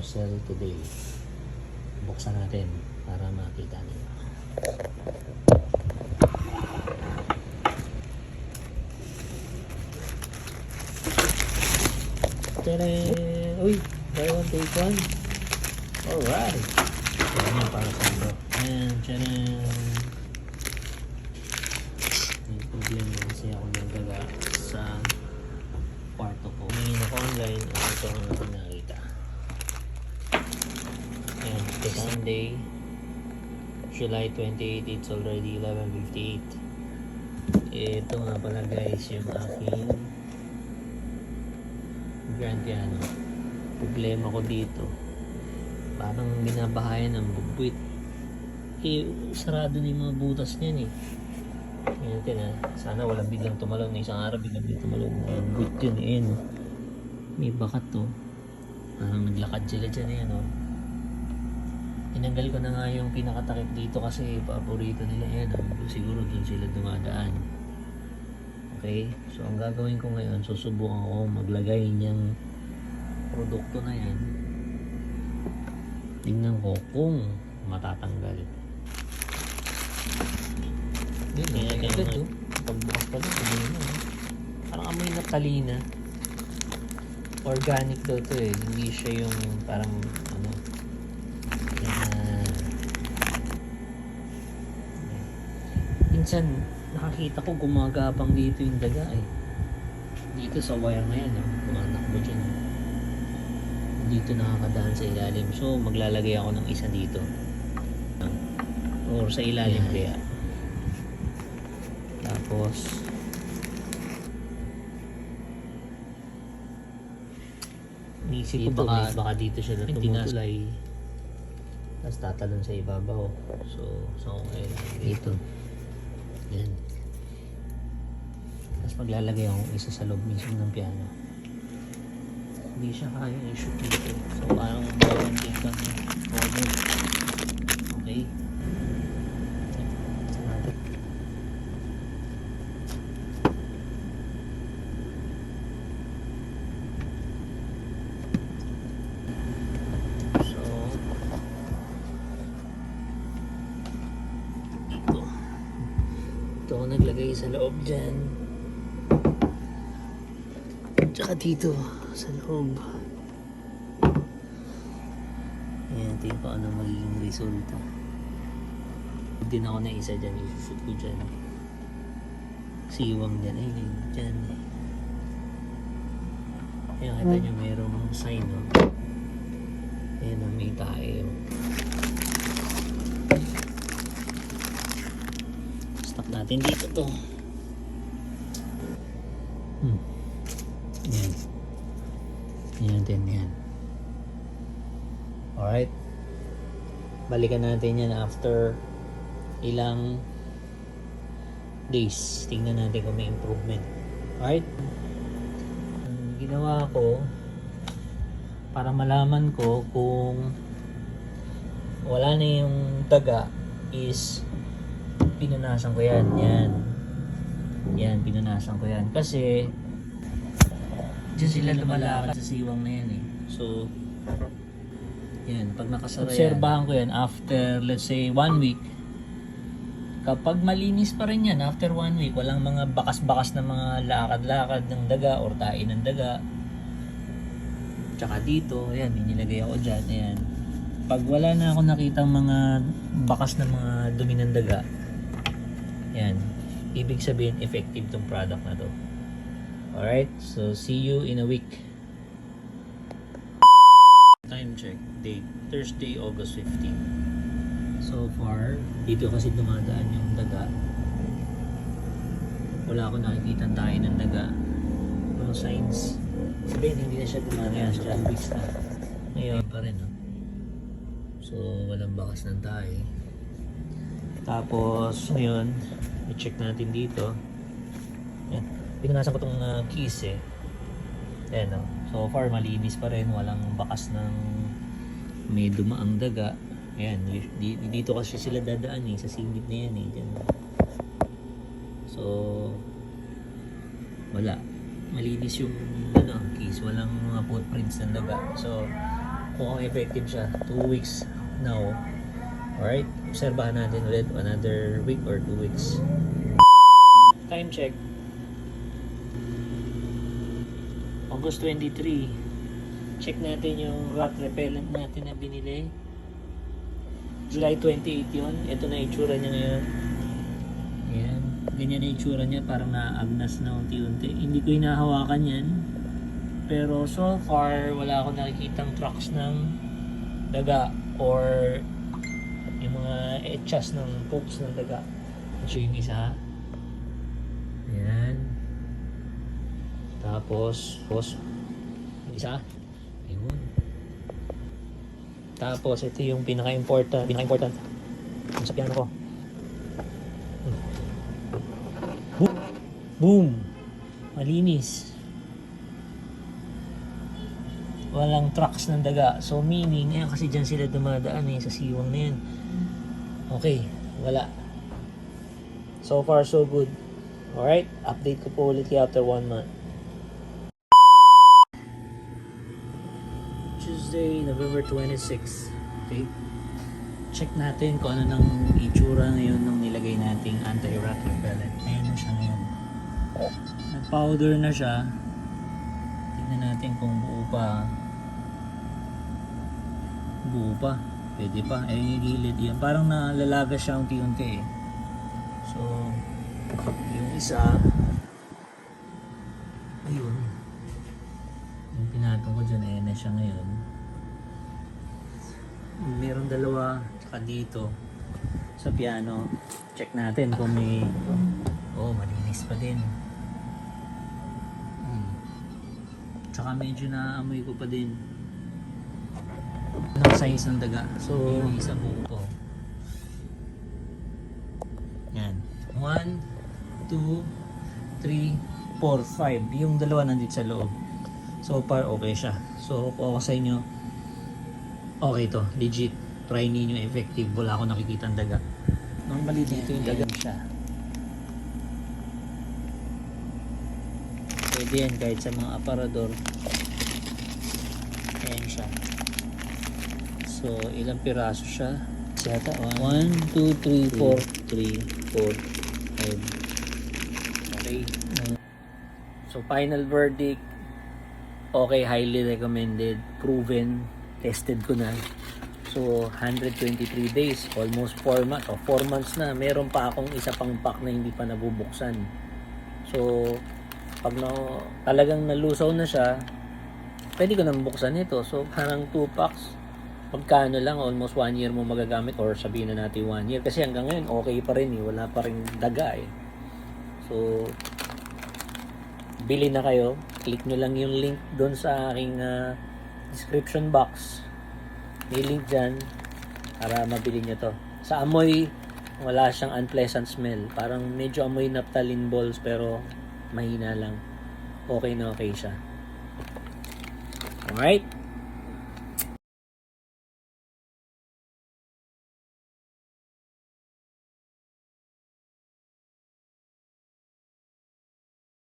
parcel today. Buksan natin para makita niyo. Tadaan! Uy! Buy one, take one. Alright! Yan yung para sa ito. Ayan, tadaan! May problema kasi ako nagdaga sa kwarto ko. Humingi ako online at ito ang aking nakita. Ayan, Sunday, July 28, it's already 11:58. Ito nga pala guys yung aking grand piano. Problema ko dito, parang binabahayan ng bubwit. Sarado na yung mga butas niyan eh. Yan natin ha. Sana walang biglang tumalon na isang araw biglang tumalon. Bubwit yun eh. No? May bakat to. Parang naglakad sila dyan eh. No? Tinanggal ko na nga yung pinakatakip dito kasi paborito nila yan. No? Siguro dun sila dumadaan. Okay? So ang gagawin ko ngayon, susubukan ko maglagay niyang produkto na yan. Tingnan ko kung matatanggal. Yan, agad to. Pagbukas pa lang, parang amoy na talina. Organic daw to eh. Hindi siya yung parang ano. Minsan nakakita ko gumagapang dito yung daga eh. Dito sa wire na yan, tumatakbo dyan. Dito nakakadaan sa ilalim. So maglalagay ako ng isa dito. Or sa ilalim kaya. Tapos inisip ko baka dito siya na tumutulay tapos tatalon sa ibabaw. So okay dito yan. Tapos maglalagay akong isa sa loob mismo ng piano. Hindi siya kaya i-shoot dito. So parang maraming kang problem. Okay. Ito ako naglagay sa loob dyan. Tsaka dito sa loob. Ayan, ito yung paano magiging resulta. Din ako na isa dyan, isushoot ko dyan. Siwang dyan, ayun dyan. Ayan, kita nyo mayroong sign, no? Ayan, may tayo. Stop natin dito to. Yan. Yan natin yan. Alright. Balikan natin yan after ilang days. Tingnan natin kung may improvement. Alright. Ang ginawa ko para malaman ko kung wala na yung daga is pinunasan ko yan. Yan, pinunasan ko yan. Kasi dyan sila lumalakad sa siwang na yan eh. So, yan, pag nakasara yan, obserbahan ko yan after, let's say, 1 week. Kapag malinis pa rin yan, after 1 week, walang mga bakas-bakas na mga lakad-lakad ng daga or tain ng daga. Tsaka dito, yan, inilagay ako dyan, yan. Pag wala na ako nakitang mga bakas na mga dumi ng daga, yan, ibig sabihin effective tong product na to. Alright, so see you in a week. Time check, date, Thursday, August 15. So far, dito kasi dumadaan yung daga. Wala ako nakikita tayo ng daga. No signs. Sabihin, hindi na siya dumadaan sa 2 weeks na. Ngayon pa rin, no? So, walang bakas ng tayo. Tapos, ngayon, i-check natin dito. Yan. Pinunasan ko itong keys eh. Ayan, no? So far, malinis pa rin. Walang bakas ng may dumaang daga. Ayan, dito kasi sila dadaan eh. Sa singit na yan eh. Diyan. So, wala. Malinis yung keys. Walang mga footprints ng daga. So, kung effective siya. 2 weeks now. Alright, obserbahan natin ulit another week or 2 weeks. Time check. August 23. Check natin yung rat repellent natin na binili. July 28 yun. Ito na itsura niya ngayon. Ayan. Ganyan na itsura niya. Parang naagnas na unti-unti. Hindi ko hinahawakan yan. Pero so far, wala akong nakikitang tracks ng daga or yung mga etchas ng pokes ng daga. Ito yung isa. Ayan. Tapos isa. Ayun. Tapos ito yung pinaka-important yung sa piano ko. Boom! Malinis. Walang tracks ng daga. So meaning, kasi dyan sila dumadaan sa siwang na yan. Okay, wala. So far so good. Alright, update ko po ulit after 1 month. Tuesday, November 26. Okay. Check natin kung ano nang itsura ngayon nung nilagay nating anti-rat repellent. Ayan na siya ngayon. Nag-powder na siya. Tignan natin kung buo pa. Buo pa. Pwede pa. Ayun yung gilid yan. Parang nalalaga siya unti-unti eh. So, yung isa, ayun. Yung pinatong ko dyan, ayan na siya ngayon. Meron dalawa, tsaka dito sa piano. Check natin kung may malinis pa din. Tsaka medyo naamoy ko pa din ng size ng daga. So yung isa buo ko. Yan, 1, 2, 3, 4, 5. Yung dalawa nandito sa loob. So far okay siya. So kung ako sa inyo, okay to, legit. Try ninyo, effective. Wala akong nakikita ang daga. Normally dito yung daga siya. Pwede yan kahit sa mga aparador. Ayan siya. So ilang piraso siya? Siyata 1, 2, 3, 4 5. Okay. So final verdict, okay, highly recommended, proven, tested ko na. So 123 days, almost 4 months o 4 months na, meron pa akong isa pang pack na hindi pa nabubuksan. So pag talagang nalusaw na siya, pwede ko nang buksan ito. So parang 2 packs, magkano lang, almost 1 year mo magagamit, or sabihin na natin 1 year, kasi hanggang ngayon okay pa rin wala pa rin daga So bili na kayo, click nyo lang yung link doon sa aking description box. May link dyan para mabili nyo to. Sa amoy, wala siyang unpleasant smell. Parang medyo amoy naphthalene balls pero mahina lang. Okay na okay siya. Alright?